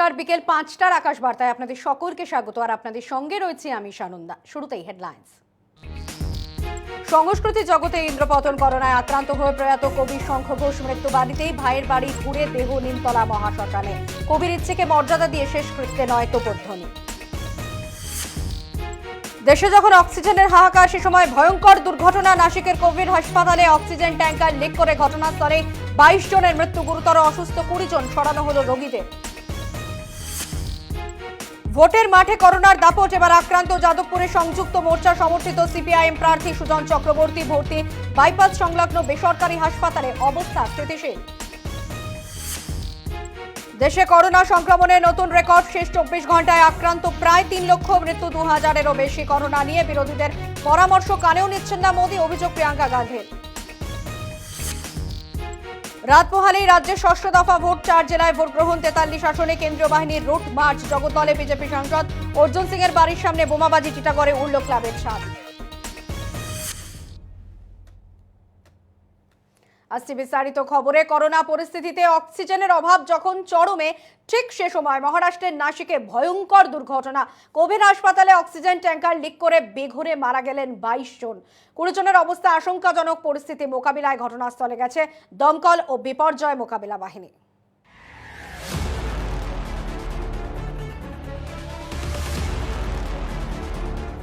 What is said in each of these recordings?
নমস্কার, বিকেল ৫টার আকাশ বার্তায় আপনাদের সকলকে স্বাগত। আর আপনাদের সঙ্গে রয়েছে আমি সানন্দা। শুরুতেই হেডলাইন্স। সংস্কৃতি জগতে ইন্দ্রপতন, করোনায় আক্রান্ত হয়ে প্রয়াত কবি শঙ্খ ঘোষ মৃত্যু। বাড়িতেই ভাইয়ের বাড়ি ঘুরে দেহ নিমতলা মহাশ্মশানে। কবির ইচ্ছেকে মর্যাদা দিয়ে শেষকৃত্যে নয় তোপধ্বনি। দেশে যখন অক্সিজেনের হাহাকার, সে সময় ভয়ঙ্কর দুর্ঘটনা। নাসিকের কোভিড হাসপাতালে অক্সিজেন ট্যাঙ্কার লিক করে ঘটনাস্থলে 22 জনের মৃত্যু, গুরুতর অসুস্থ 20 জন। সরানো হলো রোগীদের। ভোটের মাঠে করোনার দাপট, এবার আক্রান্ত যাদবপুরে সংযুক্ত মোর্চা সমর্থিত সিপিআইএম প্রার্থী সুজন চক্রবর্তী। ভর্তি বাইপাস সংলগ্ন বেসরকারি হাসপাতালে, অবস্থা স্থিতিশীল। দেশে করোনা সংক্রমণে নতুন রেকর্ড, শেষ 24 ঘন্টায় আক্রান্ত প্রায় 3 লক্ষ, মৃত্যু 2000-এরও বেশি। করোনা নিয়ে বিরোধীদের পরামর্শ কানেও নিচ্ছেন না মোদী, অভিযোগ প্রিয়াঙ্কা গান্ধীর। রাত পোহালেই রাজ্যে ষষ্ঠ দফা ভোট, 4 জেলায় ভোট গ্রহণ। 43 আসনে কেন্দ্রীয় বাহিনীর রুট মার্চ। জগদ্দলে বিজেপি সাংসদ অর্জুন সিং এর বাড়ির সামনে বোমাবাজি, টিটাগড়ে উড়ল ক্লাবের ছাদ। আসছে বিস্তারিত খবরে। করোনা পরিস্থিতিতে অক্সিজেনের অভাব যখন চরমে, ঠিক সে সময় মহারাষ্ট্রের নাসিকে ভয়ঙ্কর দুর্ঘটনা। কোভিড হাসপাতালে অক্সিজেন ট্যাঙ্কার লিক করে বেঘোরে মারা গেলেন 22 জন। 20 জনের অবস্থা আশঙ্কাজনক। পরিস্থিতি মোকাবিলায় ঘটনাস্থলে গেছে দমকল ও বিপর্যয় মোকাবিলা বাহিনী।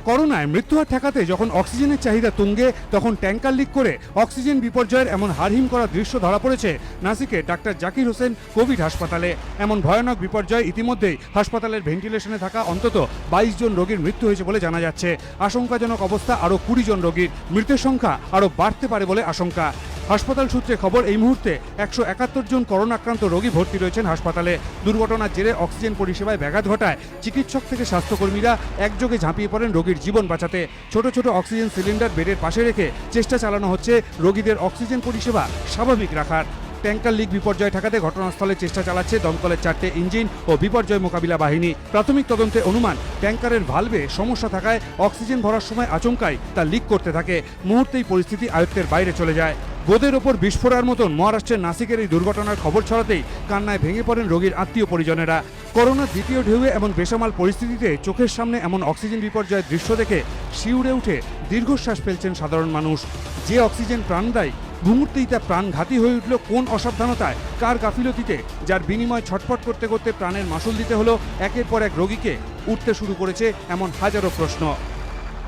করোনায় মৃত্যুহার ঠেকাতে যখন অক্সিজেনের চাহিদা তুঙ্গে, তখন ট্যাঙ্কার লিক করে অক্সিজেন বিপর্যয়ের এমন হারহিম করা দৃশ্য ধরা পড়েছে নাসিকে ডাক্তার জাকির হোসেন কোভিড হাসপাতালে। এমন ভয়ানক বিপর্যয় ইতিমধ্যেই হাসপাতালের ভেন্টিলেশনে থাকা অন্তত 22 জন রোগীর মৃত্যু হয়েছে বলে জানা যাচ্ছে। আশঙ্কাজনক অবস্থা আরও 20 জন রোগীর। মৃতের সংখ্যা আরও বাড়তে পারে বলে আশঙ্কা। হাসপাতাল সূত্রে খবর, এই মুহূর্তে 171 জন করোনা আক্রান্ত রোগী ভর্তি রয়েছেন হাসপাতালে। দুর্ঘটনার জেরে অক্সিজেন পরিষেবায় ব্যাঘাত ঘটায় চিকিৎসক থেকে স্বাস্থ্যকর্মীরা একযোগে ঝাঁপিয়ে পড়েন রোগীর জীবন বাঁচাতে। ছোট ছোট অক্সিজেন সিলিন্ডার বেডের পাশে রেখে চেষ্টা চালানো হচ্ছে রোগীদের অক্সিজেন পরিষেবা স্বাভাবিক রাখার। ট্যাঙ্কার লিক বিপর্যয় ঠেকাতে ঘটনাস্থলে চেষ্টা চালাচ্ছে দমকলের 4টে ইঞ্জিন ও বিপর্যয় মোকাবিলা বাহিনী। প্রাথমিক তদন্তে অনুমান, ট্যাঙ্কারের ভালভে সমস্যা থাকায় অক্সিজেন ভরার সময় আচমকাই তা লিক করতে থাকে। মুহূর্তেই পরিস্থিতি আয়ত্তের বাইরে চলে যায়। গোদের ওপর বিস্ফোরার মতন মহারাষ্ট্রের নাসিকের এই দুর্ঘটনার খবর ছড়াতেই কান্নায় ভেঙে পড়েন রোগীর আত্মীয় পরিজনেরা। করোনার দ্বিতীয় ঢেউয়ে এমন বেসামাল পরিস্থিতিতে চোখের সামনে এমন অক্সিজেন বিপর্যয়ের দৃশ্য দেখে শিউরে উঠে দীর্ঘশ্বাস ফেলছেন সাধারণ মানুষ। যে অক্সিজেন প্রাণদায়ী, মুহূর্তেই তা প্রাণঘাতী হয়ে উঠল কোন অসাবধানতায়, কার গাফিলতিতে, যার বিনিময় ছটফট করতে করতে প্রাণের মাসুল দিতে হলো একের পর এক রোগীকে। উঠতে শুরু করেছে এমন হাজারো প্রশ্ন।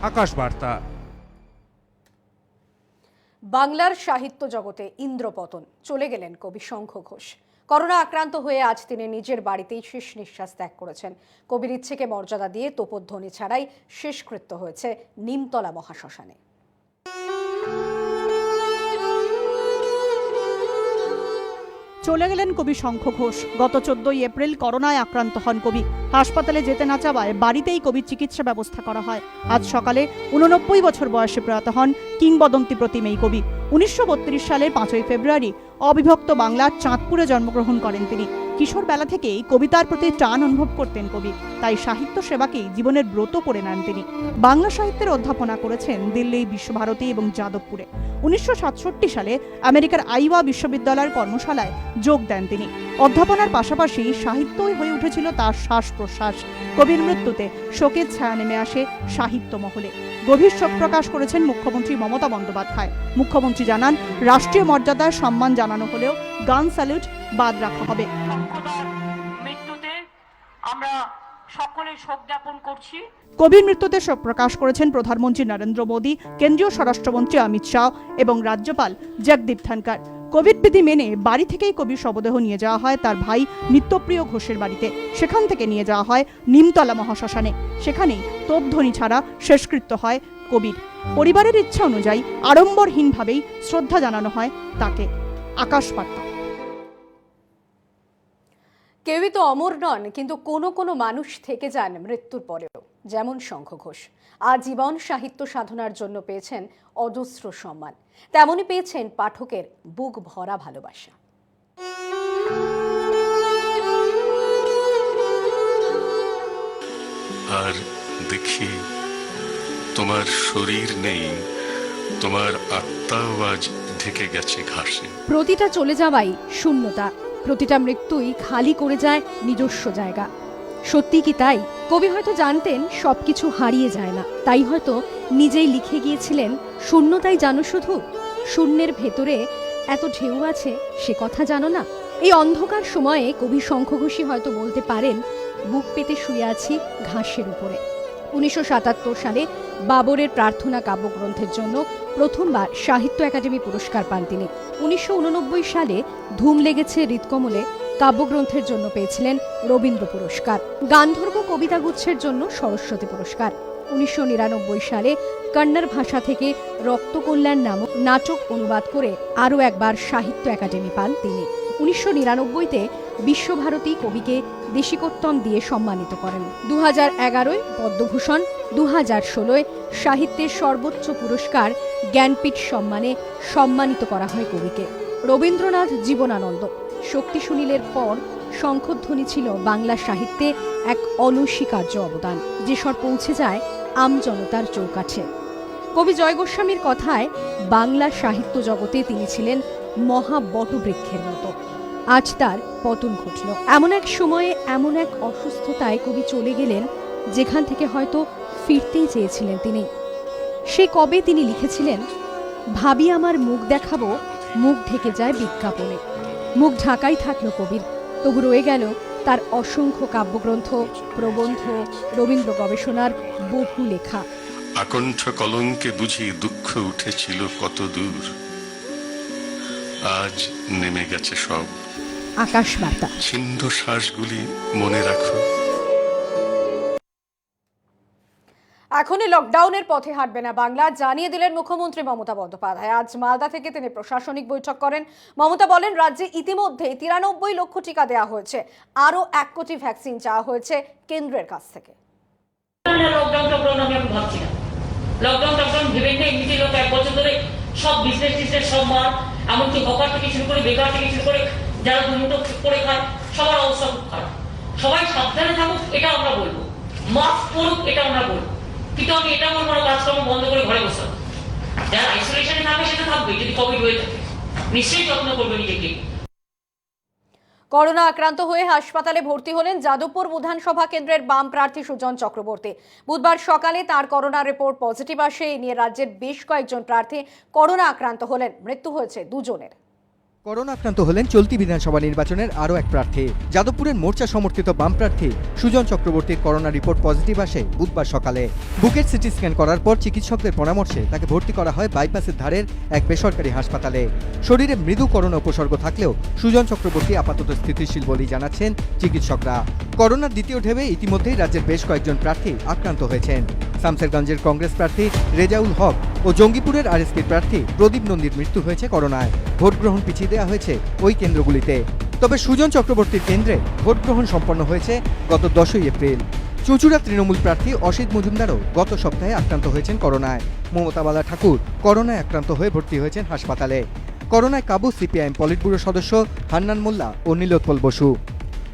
আকাশ বার্তা। বাংলার সাহিত্য জগতে ইন্দ্রপতন, চলে গেলেন কবি শঙ্খ ঘোষ। করোনা আক্রান্ত হয়ে আজ তিনি নিজের বাড়িতেই শেষ নিঃশ্বাস ত্যাগ করেছেন। কবির ইচ্ছেকে মর্যাদা দিয়ে তোপধ্বনি ছাড়াই শেষকৃত্য হয়েছে নিমতলা মহাশ্মশানে। চলে গেলেন কবি শঙ্খ ঘোষ। গত 14 এপ্রিল করোনায় আক্রান্ত হন কবি। হাসপাতালে যেতে না চাওয়ায় বাড়িতেই কবির চিকিৎসা ব্যবস্থা করা হয়। আজ সকালে 89 বছর বয়সে প্রয়াত হন কিংবদন্তি প্রতিম এই কবি। 1932 সালের 5ই ফেব্রুয়ারি অবিভক্ত বাংলার চাঁদপুরে জন্মগ্রহণ করেন তিনি। কিশোর বেলা থেকেই কবিতার প্রতি টান অনুভব করতেন কবি, তাই সাহিত্য সেবাকেই জীবনের ব্রত করে নেন তিনি। বাংলা সাহিত্যের অধ্যাপনা করেছেন দিল্লি, বিশ্বভারতী এবং যাদবপুরে। 1967 সালে আমেরিকার আইওয়া বিশ্ববিদ্যালয়ের কর্মশালায় যোগ দেন তিনি। অধ্যাপনার পাশাপাশি সাহিত্যই হয়ে উঠেছিল তার শ্বাস প্রশ্বাস। কবির মৃত্যুতে শোকের ছায়া নেমে আসে সাহিত্য মহলে। গভীর শোক প্রকাশ করেছেন মুখ্যমন্ত্রী মমতা বন্দ্যোপাধ্যায়। মুখ্যমন্ত্রী জানান, রাষ্ট্রীয় মর্যাদায় সম্মান জানানো হলেও গান স্যালুট বাদ রাখা হবে। মৃত্যুতে আমরা সকলে শোক জ্ঞাপন করছি। কবির মৃত্যুতে শোক প্রকাশ করেছেন প্রধানমন্ত্রী নরেন্দ্র মোদী, কেন্দ্রীয় স্বরাষ্ট্রমন্ত্রী অমিত শাহ এবং রাজ্যপাল জগদীপ ধনখড়। কোভিড বিধি মেনে বাড়ি থেকেই কবির শবদেহ নিয়ে যাওয়া হয় তার ভাই নিত্যপ্রিয় ঘোষের বাড়িতে। সেখান থেকে নিয়ে যাওয়া হয় নিমতলা মহাশ্মশানে। সেখানেই তোপধ্বনি ছাড়া শেষকৃত্য হয় কবির। পরিবারের ইচ্ছা অনুযায়ী আড়ম্বরহীনভাবেই শ্রদ্ধা জানানো হয় তাকে। আকাশ বার্তা। কেউই তো অমর নন, কিন্তু কোনো মানুষ থেকে যান মৃত্যুর পরেও, যেমন শঙ্খ ঘোষ। আজীবন সাহিত্য সাধনার জন্য পেয়েছেন অজস্র সম্মান, তেমনই পেয়েছেন পাঠকের বুক ভরা ভালোবাসা। আর দেখি তোমার শরীর নেই, তোমার আত্মাও আজ ঢেকে গেছে ঘাসে। প্রতিটা চলে যাওয়াই শূন্যতা, প্রতিটা মৃত্যুই খালি করে যায় নিজস্ব জায়গা। সত্যি কি তাই? কবি হয়তো জানতেন সবকিছু হারিয়ে যায় না, তাই হয়তো নিজেই লিখে গিয়েছিলেন, শূন্যতাই জানো শুধু, শূন্যের ভেতরে এত ঢেউ আছে সে কথা জানো না। এই অন্ধকার সময়ে কবি শঙ্খ ঘোষী হয়তো বলতে পারেন, বুক পেতে শুয়ে আছি ঘাসের উপরে। 1977 সালে বাবরের প্রার্থনা কাব্যগ্রন্থের জন্য প্রথমবার সাহিত্য একাডেমি পুরস্কার পান তিনি। 1989 সালে ধুম লেগেছে হৃদকমলে কাব্যগ্রন্থের জন্য পেয়েছিলেন রবীন্দ্র পুরস্কার। গান্ধর্ব কবিতাগুচ্ছের জন্য সরস্বতী পুরস্কার। 1999 সালে কন্নড় ভাষা থেকে রক্তকল্যাণ নামক নাটক অনুবাদ করে আরও একবার সাহিত্য একাডেমি পান তিনি। 1999-তে বিশ্বভারতী কবিকে দেশিকোত্তম দিয়ে সম্মানিত করেন। 2011-য় পদ্মভূষণ, 2016-য় সাহিত্যের সর্বোচ্চ পুরস্কার জ্ঞানপীঠ সম্মানে সম্মানিত করা হয় কবিকে। রবীন্দ্রনাথ জীবনানন্দ, শক্তি সুনীলের পর শঙ্খধ্বনি ছিল বাংলা সাহিত্যে এক অনস্বীকার্য অবদান, যে স্বর পৌঁছে যায় আমজনতার চৌকাঠে। কবি জয় গোস্বামীর কথায়, বাংলা সাহিত্য জগতে তিনি ছিলেন মহা বটবৃক্ষের মতো। আজ তার পতন ঘটল। এমন এক সময়ে, এমন এক অসুস্থতায় কবি চলে গেলেন যেখান থেকে হয়তো ফিরতেই চেয়েছিলেন তিনি। সে কবে তিনি লিখেছিলেন, ভাবি আমার মুখ দেখাবো, মুখ ঢেকে যায় বিজ্ঞাপনে। মুখ ঢাকাই থাকলো কবির, তবু রয়ে গেল তার অসংখ্য কাব্যগ্রন্থ, প্রবন্ধ, রবীন্দ্র গবেষণার বহু লেখা। আকণ্ঠ কলঙ্কে বুঝি দুঃখ উঠেছিল কত দূর, আজ নেমে গেছে সব। আকাশ বার্তা। ছিন্ন শ্বাসগুলি মনে রাখো। এখনই লকডাউনের পথে হাঁটবে না বাংলা, জানিয়ে দিলেন মুখ্যমন্ত্রী মমতা বন্দ্যোপাধ্যায়। আজ মালদা থেকে তিনি প্রশাসনিক বৈঠক করেন। মমতা বলেন, রাজ্যে ইতিমধ্যে 93 লক্ষ টিকা দেওয়া হয়েছে, আরও 1 কোটি ভ্যাকসিন চাওয়া হয়েছে কেন্দ্রের কাছ থেকে। লকডাউন আমি ভাবছি না, লকডাউন ভেবে নেই। এমনিতে লোক 1 বছর ধরে সব বিজনেস সব মার, এমনকি হকার থেকে শুরু করে, বেকার থেকে শুরু করে, যারা দুমুটো করে খায়, সবার অবস্থা খুব খারাপ। সবাই সাবধানে থাকুক এটা আমরা বলবো, মাস্ক পরুক এটা আমরা বলবো, কিন্তু আমি এটা বলবো না কাজকর্ম বন্ধ করে ঘরে বসে। যারা আইসোলেশনে থাকবে সেটা থাকবে, যদি কোভিড হয়ে থাকে নিশ্চয়ই যত্ন করবে নিজেকে। করোনা আক্রান্ত হয়ে হাসপাতালে ভর্তি হলেন যাদবপুর বিধানসভা কেন্দ্রের বাম প্রার্থী সুজন চক্রবর্তী। বুধবার সকালে তার করোনা রিপোর্ট পজিটিভ আসে। এ নিয়ে রাজ্যের বেশ কয়েকজন প্রার্থী করোনা আক্রান্ত হলেন, মৃত্যু হয়েছে 2 জনের। করোনা আক্রান্ত হলেন চলতি বিধানসভা নির্বাচনের আরও এক প্রার্থী। যাদবপুরের মোর্চা সমর্থিত বাম প্রার্থী সুজন চক্রবর্তীর করোনা রিপোর্ট পজিটিভ আসে বুধবার সকালে। বুকের সিটি স্ক্যান করার পর চিকিৎসকদের পরামর্শে তাকে ভর্তি করা হয় বাইপাসের ধারের এক বেসরকারি হাসপাতালে। শরীরে মৃদু করোনা উপসর্গ থাকলেও সুজন চক্রবর্তী আপাতত স্থিতিশীল বলেই জানাচ্ছেন চিকিৎসকরা। করোনার দ্বিতীয় ঢেউয়ে ইতিমধ্যেই রাজ্যের বেশ কয়েকজন প্রার্থী আক্রান্ত হয়েছেন। শামসেরগঞ্জের কংগ্রেস প্রার্থী রেজাউল হক ও জঙ্গিপুরের আরএসপির প্রার্থী প্রদীপ নন্দীর মৃত্যু হয়েছে করোনায়। ভোট গ্রহণ পিছিয়ে দেওয়া হয়েছে ওই কেন্দ্রগুলিতে। তবে সুজন চক্রবর্তীর কেন্দ্রে ভোট গ্রহণ সম্পন্ন হয়েছে গত 10ই এপ্রিল। চুঁচুড়া তৃণমূল প্রার্থী অসিত মজুমদারও গত সপ্তাহে আক্রান্ত হয়েছেন করোনায়। মমতা বালা ঠাকুর করোনায় আক্রান্ত হয়ে ভর্তি হয়েছেন হাসপাতালে। করোনায় কাবু সিপিআইএম পলিট ব্যুরো সদস্য হান্নান মোল্লা ও নীলোৎপল বসু।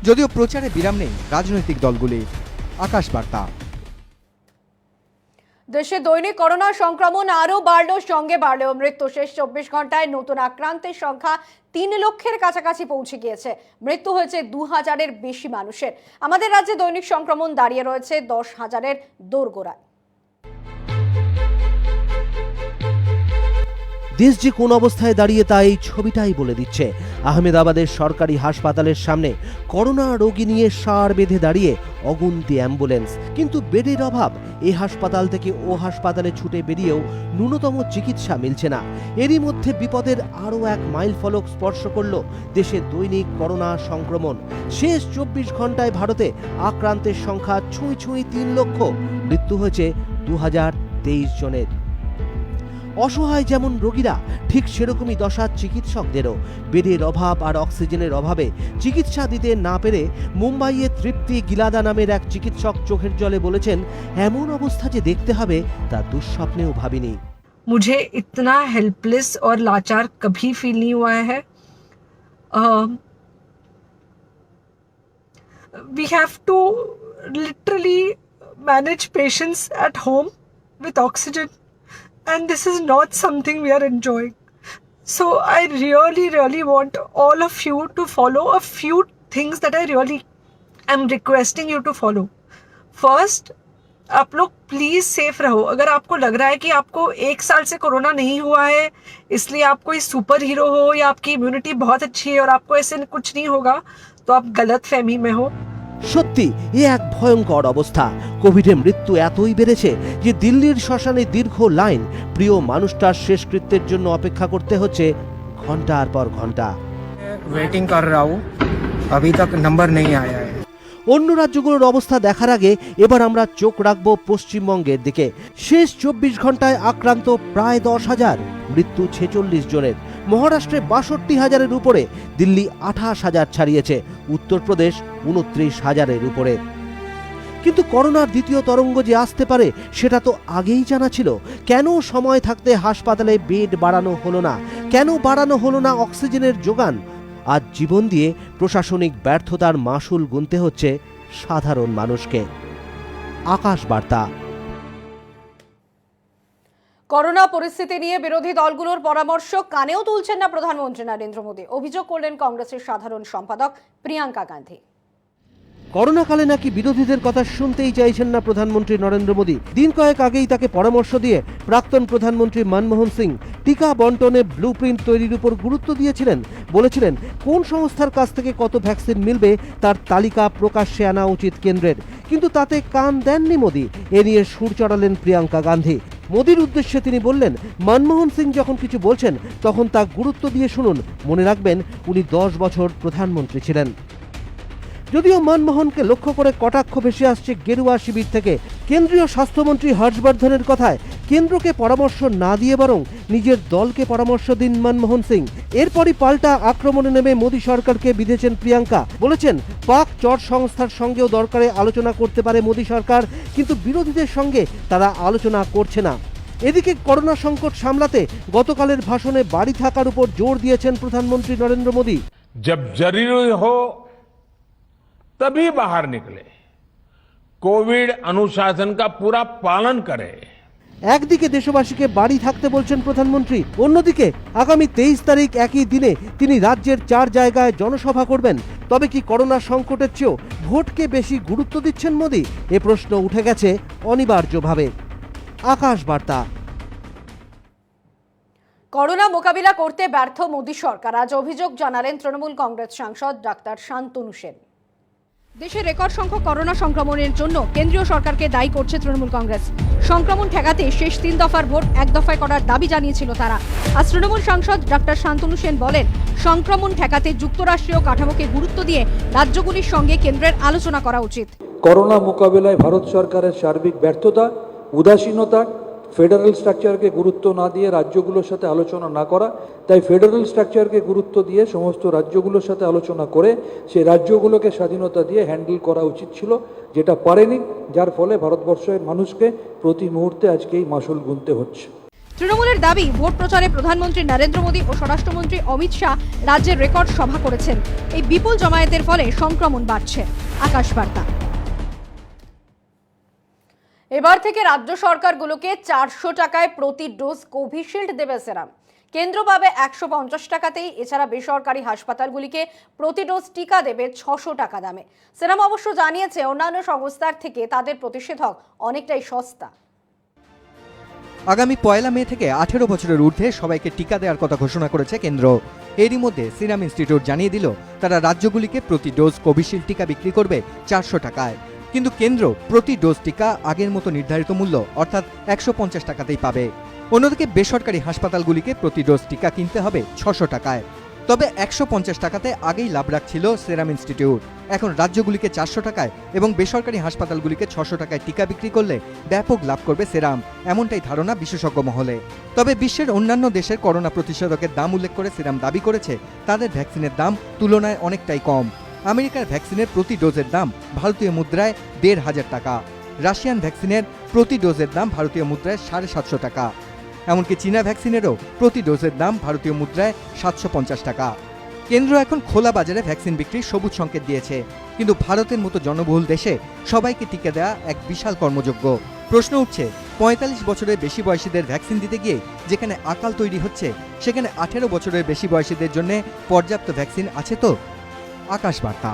যদিও প্রচারে বিরাম নেই রাজনৈতিক দলগুলির। আকাশ বার্তা। দেশে দৈনিক করোনা সংক্রমণ আরও বাড়ল, সঙ্গে বাড়লেও মৃত্যু। শেষ 24 ঘন্টায় নতুন আক্রান্তের সংখ্যা 3 লক্ষের কাছাকাছি পৌঁছে গিয়েছে। মৃত্যু হয়েছে 2000-এর বেশি মানুষের। আমাদের রাজ্যে দৈনিক সংক্রমণ দাঁড়িয়ে রয়েছে 10,000-এর দোরগোড়ায়। দেশ যে কোন অবস্থায় দাঁড়িয়ে তা এই ছবিটাই বলে দিচ্ছে। আহমেদাবাদের সরকারি হাসপাতালের সামনে করোনা রোগী নিয়ে সার বেঁধে দাঁড়িয়ে অগুন্তি অ্যাম্বুলেন্স, কিন্তু বেডের অভাব। এ হাসপাতাল থেকে ও হাসপাতালে ছুটে বেরিয়েও ন্যূনতম চিকিৎসা মিলছে না। এরই মধ্যে বিপদের আরও এক মাইল ফলক স্পর্শ করল দেশে দৈনিক করোনা সংক্রমণ। শেষ 24 ঘন্টায় ভারতে আক্রান্তের সংখ্যা ছুঁই 3 লক্ষ। মৃত্যু হয়েছে 2023 জনের। অসহায় যেমন রোগীরা, ঠিক সেরকমই দশা চিকিৎসকদেরও। বেডের অভাব আর অক্সিজেনের অভাবে চিকিৎসা দিতে না পেরে মুম্বাইয়ে তৃপ্তি গিলাদা নামের এক চিকিৎসক চোখের জলে বলেছেন, এমন অবস্থা যে দেখতে হবে তা দুঃস্বপ্নেও ভাবিনি। मुझे इतना हेल्पलेस और लाचार कभी फील नहीं हुआ है। We have to literally manage patients at home with oxygen. And this is not something we are enjoying. So I really want all of you to follow a few things that I really am requesting you to follow. First, आप लोग please safe रहो। अगर आपको लग रहा है कि आपको 1 साल से कोरोना नहीं हुआ है इसलिए आप कोई सुपर हीरो हो या आपकी इम्यूनिटी बहुत अच्छी है और आपको ऐसे कुछ नहीं होगा, तो आप गलत फहमी में हो। সত্যি এ এক ভয়ঙ্কর অবস্থা। কোভিডে মৃত্যু এতই বেড়েছে যে দিল্লির শ্মশানে দীর্ঘ লাইন, প্রিয় মানুষটার শেষকৃত্যের জন্য অপেক্ষা করতে হচ্ছে ঘন্টার পর ঘন্টা। वेटिंग कर रहा हूँ, अभी तक नंबर नहीं आया है। অন্য রাজ্যগুলোর অবস্থা দেখার আগে এবার আমরা চোখ রাখবো পশ্চিমবঙ্গের দিকে। শেষ 24 ঘন্টায় আক্রান্ত প্রায় 10,000, মৃত্যু 46 জনের। মহারাষ্ট্রে 62,000-এর উপরে, দিল্লি 28,000 ছাড়িয়েছে, উত্তরপ্রদেশ 29,000-এর উপরে। কিন্তু করোনার দ্বিতীয় তরঙ্গ যে আসতে পারে সেটা তো আগেই জানা ছিল। কেন সময় থাকতে হাসপাতালে বেড বাড়ানো হলো না? কেন বাড়ানো হলো না অক্সিজেনের যোগান? আজ জীবন দিয়ে প্রশাসনিক ব্যর্থতার মাসুল গুনতে হচ্ছে সাধারণ মানুষকে। আকাশ বার্তা। করোনা পরিস্থিতি নিয়ে বিরোধী দলগুলোর পরামর্শ কানেও তুলছেন না প্রধানমন্ত্রী নরেন্দ্র মোদী, অভিযোগ করলেন কংগ্রেসের সাধারণ সম্পাদক প্রিয়াঙ্কা গান্ধী। করোনাকালে নাকি বিরোধীদের কথা শুনতেই চাইছেন না প্রধানমন্ত্রী নরেন্দ্র মোদী। দিন কয়েক আগেই তাকে পরামর্শ দিয়ে প্রাক্তন প্রধানমন্ত্রী মনমোহন সিং টিকা বন্টনে ব্লুপ্রিন্ট তৈরির উপর গুরুত্ব দিয়েছিলেন। বলেছিলেন কোন সংস্থার কাছ থেকে কত ভ্যাকসিন মিলবে তার তালিকা প্রকাশ্যে আনা উচিত কেন্দ্রের। কিন্তু তাতে কান দেননি মোদী। এ নিয়ে সুর চড়ালেন প্রিয়াঙ্কা গান্ধী। মোদীর উদ্দেশ্যে তিনি বললেন, মনমোহন সিং যখন কিছু বলছেন তখন তা গুরুত্ব দিয়ে শুনুন। মনে রাখবেন উনি 10 বছর প্রধানমন্ত্রী ছিলেন। যদিও মনমোহনকে লক্ষ্য করে কটাক্ষ ভেসে আসছে গেরুয়া শিবির থেকে। কেন্দ্রীয় স্বাস্থ্যমন্ত্রী হর্ষবর্ধনের কথায় কেন্দ্রকে পরামর্শ না দিয়ে বরং নিজের দলকে পরামর্শ দিন মনমোহন সিং। এরপরই পাল্টা আক্রমণে নেমে মোদী সরকারকে বিঁধেছেন প্রিয়াঙ্কা। বলেছেন পাক চট সংস্থার সঙ্গেও দরকারে আলোচনা করতে পারে মোদী সরকার, কিন্তু বিরোধীদের সঙ্গে তারা আলোচনা করছে না। এদিকে করোনা সংকট সামলাতে গতকালের ভাষণে বাড়ি থাকার উপর জোর দিয়েছেন প্রধানমন্ত্রী নরেন্দ্র মোদী। जब जरूरी हो तभी बाहर निकले, कोविड अनुशासन का पूरा पालन करें। একদিকে দেশবাসীকে বাড়ি থাকতে বলছেন প্রধানমন্ত্রী, অন্যদিকে আগামী 23 তারিখ একই দিনে তিনি রাজ্যের 4 জায়গায় জনসভা করবেন। তবে কি করোনা সংকটের চেয়েও ভোটকে বেশি গুরুত্ব দিচ্ছেন মোদী? এ প্রশ্ন উঠে গেছে অনিবার্যভাবে। আকাশ বার্তা। করোনা মোকাবিলা করতে ব্যর্থ মোদী সরকার, আজ অভিযোগ জানালেন তৃণমূল কংগ্রেস সাংসদ ডাক্তার শান্তনু সেন। দেশে রেকর্ড সংখ্যক করোনা সংক্রমণের জন্য কেন্দ্রীয় সরকারকে দায়ী করছে তৃণমূল কংগ্রেস। সংক্রমণ ঠেকাতে শেষ 3 দফার ভোট 1 দফায় করার দাবি জানিয়েছিল তারা। আজ তৃণমূল সাংসদ ডাক্তার শান্তনু সেন বলেন, সংক্রমণ ঠেকাতে যুক্তরাষ্ট্রীয় কাঠামোকে গুরুত্ব দিয়ে রাজ্যগুলির সঙ্গে কেন্দ্রের আলোচনা করা উচিত। করোনা মোকাবিলায় ভারত সরকারের সার্বিক ব্যর্থতা, উদাসীনতা, ফেডারেল স্ট্রাকচারকে গুরুত্ব না দিয়ে রাজ্যগুলোর সাথে আলোচনা না করা, তাই ফেডারেল স্ট্রাকচারকে গুরুত্ব দিয়ে সমস্ত রাজ্যগুলোর সাথে আলোচনা করে সেই রাজ্যগুলোকে স্বাধীনতা দিয়ে হ্যান্ডেল করা উচিত ছিল, যেটা পারেনি, যার ফলে ভারতবর্ষের মানুষকে প্রতি মুহূর্তে আজকে এই মাসুল গুনতে হচ্ছে। তৃণমূলের দাবি, ভোট প্রচারে প্রধানমন্ত্রী নরেন্দ্র মোদী ও স্বরাষ্ট্রমন্ত্রী অমিত শাহ রাজ্যের রেকর্ড সভা করেছেন। এই বিপুল জমায়েতের ফলে সংক্রমণ বাড়ছে। আকাশ বার্তা। এবার থেকে রাজ্য সরকারগুলোকে 400 টাকায় প্রতি ডোজ কোভিশিল্ড দেবে সেরাম। কেন্দ্র পাবে 150 টাকাতেই। এছাড়া বেসরকারি হাসপাতালগুলিকে প্রতি ডোজ টিকা দেবে 600 টাকা দামে। সেরাম অবশ্য জানিয়েছে অন্যান্য সংস্থার থেকে তাদের প্রতিষেধক অনেকটাই সস্তা। আগামী 1 মে থেকে 18 বছরের ঊর্ধ্বে সবাইকে টিকা দেওয়ার কথা ঘোষণা করেছে কেন্দ্র। এরই মধ্যে সিরাম ইনস্টিটিউট জানিয়ে দিল তারা রাজ্যগুলিকে প্রতি ডোজ কোভিশিল্ড টিকা বিক্রি করবে 400 টাকায়। কিন্তু কেন্দ্র প্রতি ডোজ টিকা আগের মতো নির্ধারিত মূল্য অর্থাৎ 150 টাকাতেই পাবে। অন্যদিকে বেসরকারি হাসপাতালগুলিকে প্রতি ডোজ টিকা কিনতে হবে 600 টাকায়। তবে 150 টাকাতে আগেই লাভ রাখছিল সেরাম ইনস্টিটিউট। এখন রাজ্যগুলিকে 400 টাকায় এবং বেসরকারি হাসপাতালগুলিকে 600 টাকায় টিকা বিক্রি করলে ব্যাপক লাভ করবে সেরাম, এমনটাই ধারণা বিশেষজ্ঞ মহলে। তবে বিশ্বের অন্যান্য দেশের করোনা প্রতিষেধকের দাম উল্লেখ করে সেরাম দাবি করেছে তাদের ভ্যাকসিনের দাম তুলনায় অনেকটাই কম। আমেরিকার ভ্যাকসিনের প্রতি ডোজের দাম ভারতীয় মুদ্রায় 1,500 টাকা, রাশিয়ান ভ্যাকসিনের প্রতি ডোজের দাম ভারতীয় মুদ্রায় 750 টাকা, এমনকি চীনা ভ্যাকসিনেরও প্রতি ডোজের দাম ভারতীয় মুদ্রায় 750 টাকা। কেন্দ্র এখন খোলা বাজারে ভ্যাকসিন বিক্রির সবুজ সংকেত দিয়েছে, কিন্তু ভারতের মতো জনবহুল দেশে সবাইকে টিকা দেওয়া এক বিশাল কর্মযজ্ঞ। প্রশ্ন উঠছে 45 বছরের বেশি বয়সীদের ভ্যাকসিন দিতে গিয়ে যেখানে আকাল তৈরি হচ্ছে, সেখানে 18 বছরের বেশি বয়সীদের জন্য পর্যাপ্ত ভ্যাকসিন আছে তো? আকাশ বার্তা।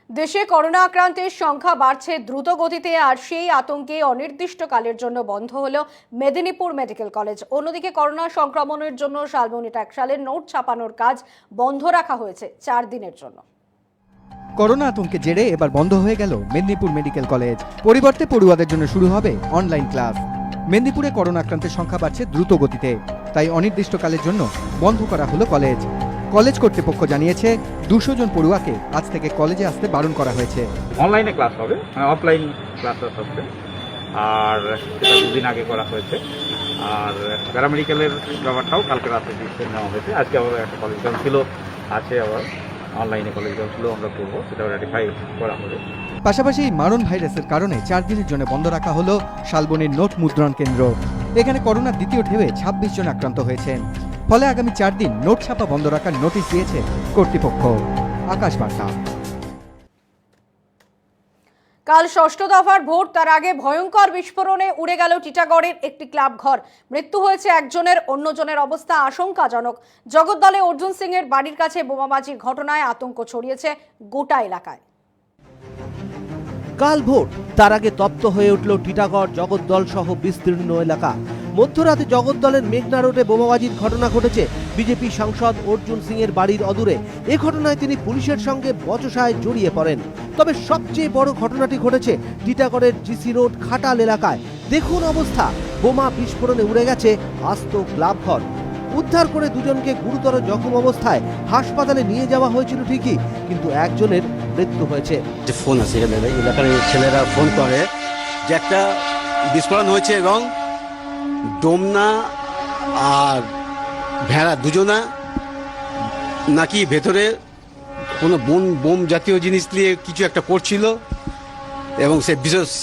দেশে করোনা আক্রান্তের সংখ্যা বাড়ছে দ্রুত গতিতে, আর সেই আতঙ্কে অনির্দিষ্টকালের জন্য বন্ধ হলো মেদিনীপুর মেডিকেল কলেজ। অন্যদিকে করোনা সংক্রমণের জন্য শালবনী ট্যাক্সের নোট ছাপানোর কাজ বন্ধ রাখা হয়েছে 4 দিনের জন্য। করোনা আতঙ্কে জেরে এবার বন্ধ হয়ে গেল মেদিনীপুর মেডিকেল কলেজ। পরিবর্তে পড়ুয়াদের জন্য শুরু হবে অনলাইন ক্লাস। মেদিনীপুরে করোনা আক্রান্তের সংখ্যা বাড়ছে দ্রুত গতিতে, তাই অনির্দিষ্টকালের জন্য বন্ধ করা হলো কলেজ। কলেজ কর্তৃপক্ষ জানিয়েছে 200 জন পড়ুয়াকে আজ থেকে কলেজে আসতে বারণ করা হয়েছে। অনলাইনে ক্লাস হবে, অফলাইন ক্লাস হবে, আর সেটা 2 দিন আগে করা হয়েছে। আর প্যারামেডিক্যালের ব্যাপারটাও কালকে রাতে ডিসিশন নেওয়া হয়েছে। আজকে আবার একটা কলেজ কাউন্সিলও আছে, আবার অনলাইনে কলেজ কাউন্সিলও আমরা করবো, সেটাও রেটিফাই করা হবে। পাশাপাশি মারণ ভাইরাসের কারণে 4 দিনের জন্য বন্ধ রাখা হলো শালবনীর নোট মুদ্রণ কেন্দ্র। এখানে করোনার দ্বিতীয় ঢেউয়ে 26 জন আক্রান্ত হয়েছেন। ফলে আগামী 4 দিন নোট ছাপা বন্ধ রাখার নোটিশ দিয়েছে কর্তৃপক্ষ। আকাশ বার্তা। কাল ষষ্ঠ দফার ভোট, তার আগে ভয়ঙ্কর বিস্ফোরণে উড়ে গেল টিটাগড়ের একটি ক্লাব ঘর। মৃত্যু হয়েছে একজনের, অন্যজনের অবস্থা আশঙ্কাজনক। জগদ্দলে অর্জুন সিং এর বাড়ির কাছে বোমাবাজির ঘটনায় আতঙ্ক ছড়িয়েছে গোটা এলাকায়। কাল ভোট, তার আগে তপ্ত হয়ে উঠল টিটাগড়, জগদ্দল সহ বিস্তীর্ণ এলাকা। মধ্যরাতে জগদ্দলের মেঘনা রোডে বোমাবাজির ঘটনা ঘটেছে বিজেপি সাংসদ অর্জুন সিং এর বাড়ির অদূরে। এ ঘটনায় তিনি পুলিশের সঙ্গে বচসায় জড়িয়ে পড়েন। তবে সবচেয়ে বড় ঘটনাটি ঘটেছে টিটাগড়ের জিসি রোড খাটাল এলাকায়। দেখুন অবস্থা, বোমা বিস্ফোরণে উড়ে গেছে আস্ত ক্লাব ঘর। উদ্ধার করে 2 জনকে গুরুতর জখম অবস্থায় হাসপাতালে নিয়ে যাওয়া হয়েছিল ঠিকই, কিন্তু একজনের মৃত্যু হয়েছে। যে ফোন আছে এখানে, এলাকার ছেলেরা ফোন করে যে একটা বিস্ফোরণ হয়েছে এবং ডোমনা আর ভেড়া দুজনা নাকি ভেতরে কোনো বোম জাতীয় জিনিস দিয়ে কিছু একটা করছিল এবং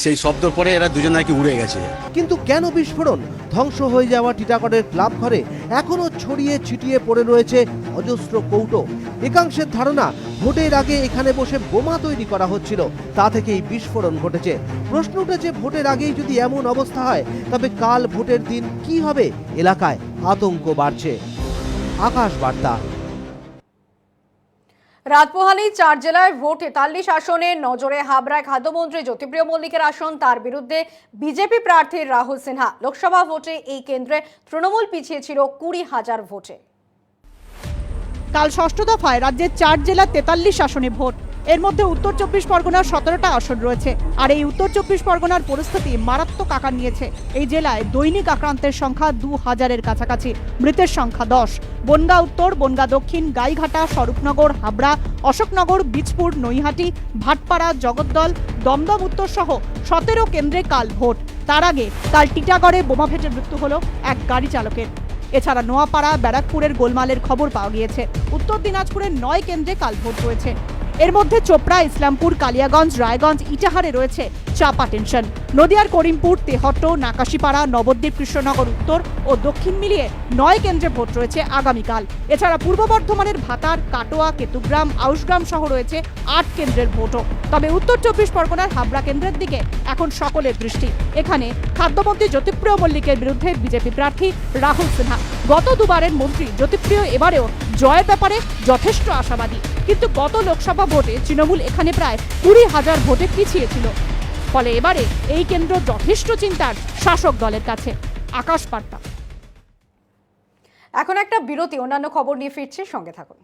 সেই শব্দের পরে এরা দুজন নাকি উড়ে গেছে। কিন্তু কেন বিস্ফোরণ? ধ্বংস হয়ে যাওয়া টিটাগড়ের ক্লাব ঘরে এখনো ছড়িয়ে ছিটিয়ে পড়ে রয়েছে অজস্র কৌটো। একাংশের ধারণা ভোটের আগে এখানে বসে বোমা তৈরি করা হচ্ছিল, তা থেকেই বিস্ফোরণ ঘটেছে। প্রশ্ন উঠেছে, ভোটের আগেই যদি এমন অবস্থা হয় তবে কাল ভোটের দিন কি হবে? এলাকায় আতঙ্ক বাড়ছে। আকাশ বার্তা। রাত পোহালেই 4 জেলায় ভোট, 43 আসনে নজরে হাবড়ায় খাদ্যমন্ত্রী জ্যোতিপ্রিয় মল্লিকের আসন, তার বিরুদ্ধে বিজেপি প্রার্থী রাহুল সিনহা। লোকসভা ভোটে এই কেন্দ্রে তৃণমূল পিছিয়ে ছিল 20,000 ভোটে। কাল ষষ্ঠ দফায় রাজ্যের 4 জেলা 43 আসনে ভোট। এর মধ্যে উত্তর 24 পরগনার 17টা আসন রয়েছে। আর এই উত্তর 24 পরগনার পরিস্থিতি মারাত্মক আকার নিয়েছে। এই জেলায় দৈনিক আক্রান্তের সংখ্যা 2000-এর কাছাকাছি, মৃতের সংখ্যা 10। বনগা উত্তর, বনগা দক্ষিণ, গাইঘাটা, স্বরূপনগর, হাবড়া, অশোকনগর, বীজপুর, নৈহাটি, ভাটপাড়া, জগদ্দল, দমদম উত্তর সহ 17 কেন্দ্রে কাল ভোট। তার আগে কাল টিটাগড়ে বোমা ফেটে মৃত্যু হলো এক গাড়ি চালকের। এছাড়া নোয়াপাড়া, ব্যারাকপুরের গোলমালের খবর পাওয়া গিয়েছে। উত্তর দিনাজপুরের 9 কেন্দ্রে কাল ভোট রয়েছে। এর মধ্যে চোপড়া, ইসলামপুর, কালিয়াগঞ্জ, রায়গঞ্জ, ইটাহারে রয়েছে চাপা টেনশন। নদিয়ার করিমপুর, তেহট্ট, নাকাশিপাড়া, নবদ্বীপ, কৃষ্ণনগর উত্তর ও দক্ষিণ মিলিয়ে 9 কেন্দ্রে ভোট রয়েছে আগামীকাল। এছাড়া পূর্ব বর্ধমানের ভাতার, কাটোয়া, কেতুগ্রাম, আউশগ্রাম সহ রয়েছে 8 কেন্দ্রের ভোটও। তবে উত্তর 24 পরগনার হাবড়া কেন্দ্রের দিকে এখন সকলের দৃষ্টি। এখানে খাদ্যমন্ত্রী জ্যোতিপ্রিয় মল্লিকের বিরুদ্ধে বিজেপি প্রার্থী রাহুল সিনহা। গত 2বারের মন্ত্রী জ্যোতিপ্রিয় এবারেও জয়ের ব্যাপারে যথেষ্ট আশাবাদী, কিন্তু গত লোকসভা ভোটে তৃণমূল এখানে প্রায় 20,000 ভোটে পিছিয়ে ছিল। ফলে এবারে এই কেন্দ্র যথেষ্ট চিন্তার শাসক দলের কাছে। আকাশ বার্তা। এখন একটা বিরতি, অন্যান্য খবর নিয়ে ফিরছে, সঙ্গে থাকুন।